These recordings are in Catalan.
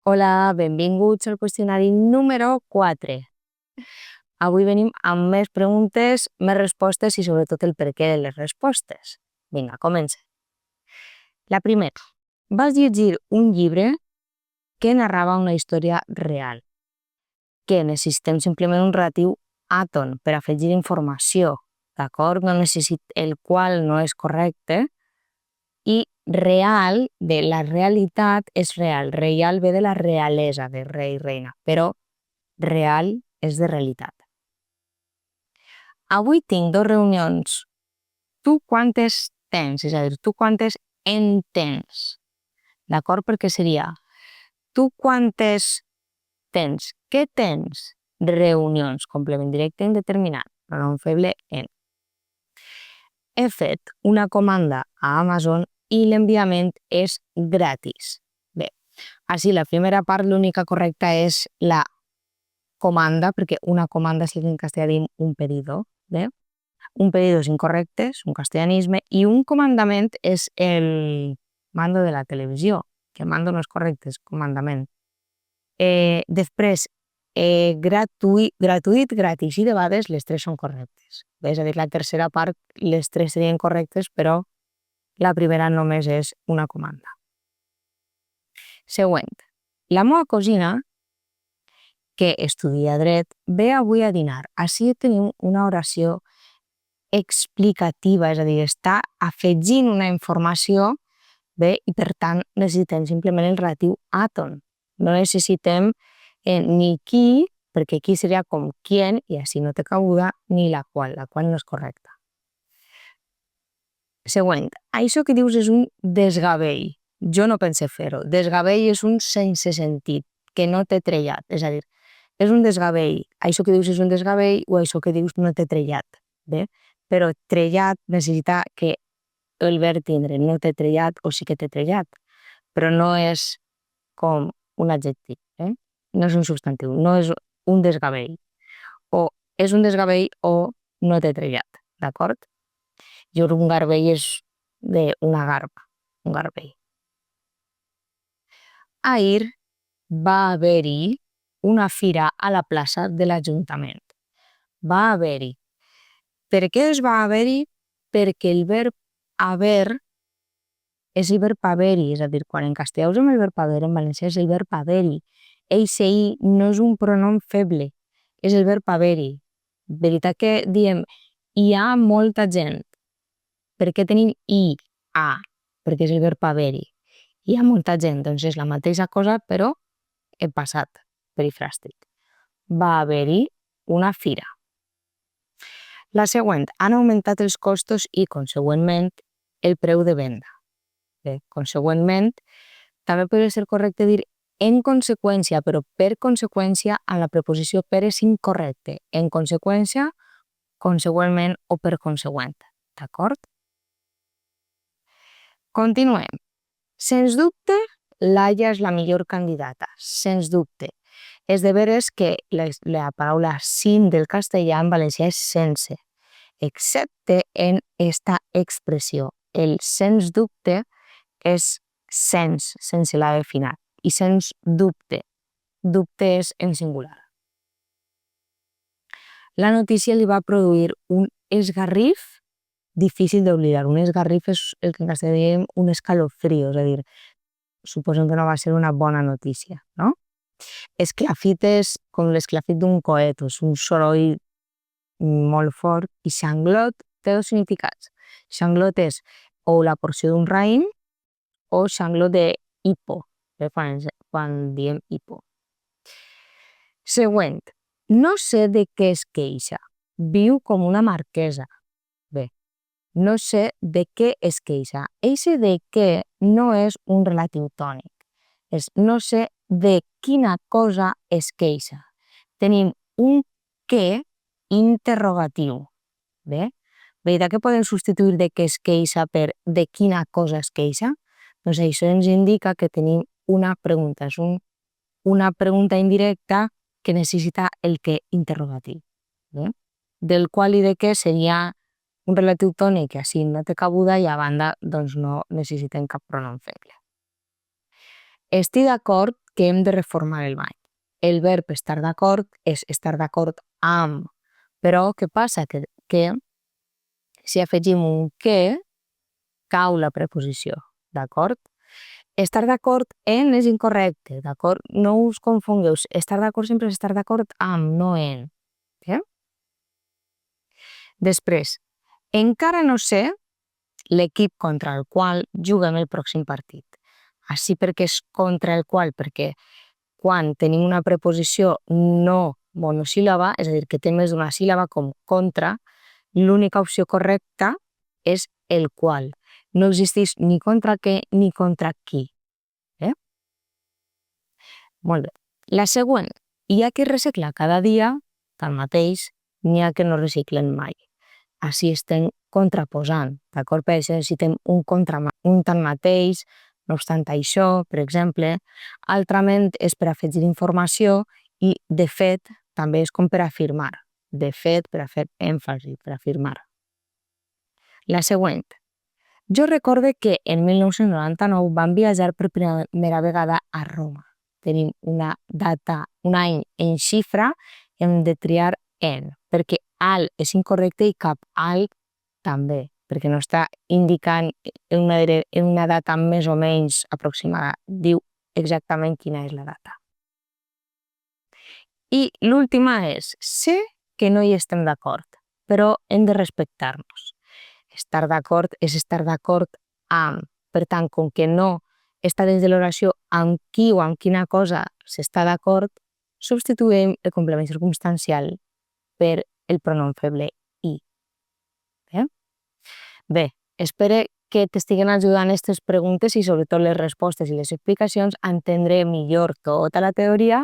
Hola, benvinguts al qüestionari número 4. Avui venim amb més preguntes, més respostes i sobretot el perquè de les respostes. Vinga, comença. La primera. Vas llegir un llibre que narrava una història real, que necessitem simplement un relatiu àton per afegir informació, d'acord? No el qual no és correcte, i real, de la realitat és real. Real ve de la realesa, de rei i reina, però real és de realitat. Avui tinc 2 reunions. Tu quantes tens? És a dir, tu quantes en tens? D'acord? Perquè seria tu quantes tens? Què tens? Reunions, complement directe indeterminat, pronom feble en. He fet una comanda a Amazon i l'enviament és gratis. Bé, així la primera part l'única correcta és la comanda, perquè una comanda és el que en castellà diem un pedido, bé? Un pedido és incorrecte, és un castellanisme, i un comandament és el mando de la televisió, que mando no és correcte, és comandament. Després, gratuït, gratis i de vegades les 3 són correctes. Bé, és a dir, la tercera part, les 3 serien correctes, però la primera només és una comanda. Següent. La meva cosina, que estudia dret, ve avui a dinar. Així tenim una oració explicativa, és a dir, està afegint una informació, bé, i per tant necessitem simplement el relatiu àton. No necessitem ni qui, perquè qui seria com quién, i així no té cabuda, ni la qual no és correcta. Següent. Això que dius és un desgavell. Jo no pense fer-ho. Desgavell és un sense sentit, que no té trellat. És a dir, és un desgavell. Això que dius és un desgavell o això que dius no té trellat. Bé? Però trellat necessita que el verb tindre no té trellat o sí que té trellat, però no és com un adjectiu, no és un substantiu, no és un desgavell. O és un desgavell o no té trellat, d'acord? I un garbell és d'una garba, un garbell. Ahir va haver-hi una fira a la plaça de l'Ajuntament. Va haver-hi. Per què es va haver-hi? Perquè el verb haver és el verb haver-hi, és a dir, quan en castellà usem el verb haver, en valencià és el verb haver-hi. Eixe no és un pronom feble, és el verb haver-hi. Veritat que diem hi ha molta gent. Per què tenim hi, ha? Perquè és el verb haver-hi. Hi ha molta gent, doncs és la mateixa cosa, però en passat, perifràstic. Va haver-hi una fira. La següent, han augmentat els costos i, consegüentment, el preu de venda. Bé, consegüentment, també podria ser correcte dir en conseqüència, però per conseqüència amb la preposició per és incorrecte. En conseqüència, consegüentment o per consegüent. D'acord? Continuem. Sens dubte, Laia és la millor candidata. Sens dubte. És de veres que la paraula sin del castellà en valencià és sense, excepte en esta expressió. El sens dubte és sense la final, i sens dubte. Dubte és en singular. La notícia li va produir un esgarrif difícil d'oblidar. Un esgarrif és el que en castellà diem un escalofrío, és a dir, suposem que no va ser una bona notícia, no? Esclafit és com l'esclafit d'un coet, és un soroll molt fort, i xanglot té 2 significats. Xanglot és o la porció d'un raïm o xanglot de hipo, quan diem hipo. Següent. No sé de què es queixa. Viu com una marquesa. Bé, no sé de què es queixa. Eixe de què no és un relatiu tònic. És no sé de quina cosa es queixa. Tenim un què interrogatiu. Bé? Veritat que podem substituir de què es queixa per de quina cosa es queixa? Doncs això ens indica que tenim una pregunta. És una pregunta indirecta que necessita el què interrogatiu. Bé? Del qual i de què seria un relatiu tònic que així no té cabuda i a banda doncs no necessitem cap pronom feble. Estic d'acord que hem de reformar el bany. El verb estar d'acord és estar d'acord amb. Però què passa? Que si afegim un que, cau la preposició, d'acord? Estar d'acord en és incorrecte, d'acord? No us confongueu. Estar d'acord sempre és estar d'acord amb, no en. Eh? Després, encara no sé l'equip contra el qual juguem el pròxim partit. Així perquè és contra el qual, perquè quan tenim una preposició no monosíl·laba, és a dir, que té més d'una síl·laba com contra, l'única opció correcta és el qual. No existeix ni contra què ni contra qui. Molt bé. La següent. Hi ha qui recicla cada dia, tanmateix, n'hi ha que no reciclen mai. Així estem contraposant, d'acord? Per això necessitem un tanmateix, no obstant això, per exemple. Altrament és per afegir informació i, de fet, també és com per afirmar. De fet, per a fer èmfasi, per afirmar. La següent. Jo recorde que en 1999 vam viatjar per primera vegada a Roma. Tenim una data, un any en xifra, hem de triar en, perquè al és incorrecte i cap al també, perquè no està indicant una data més o menys aproximada, diu exactament quina és la data. I l'última és, sé que no hi estem d'acord, però hem de respectar-nos. Estar d'acord és estar d'acord amb. Per tant, com que no està dins de l'oració amb qui o amb quina cosa s'està d'acord, substituïm el complement circumstancial per el pronom feble i. Bé, espero que t'estiguen ajudant aquestes preguntes i sobretot les respostes i les explicacions a entendre millor tota la teoria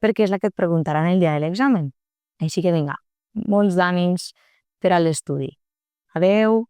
perquè és la que et preguntaran el dia de l'examen. Així que vinga, molts d'ànims per a l'estudi. Adeu!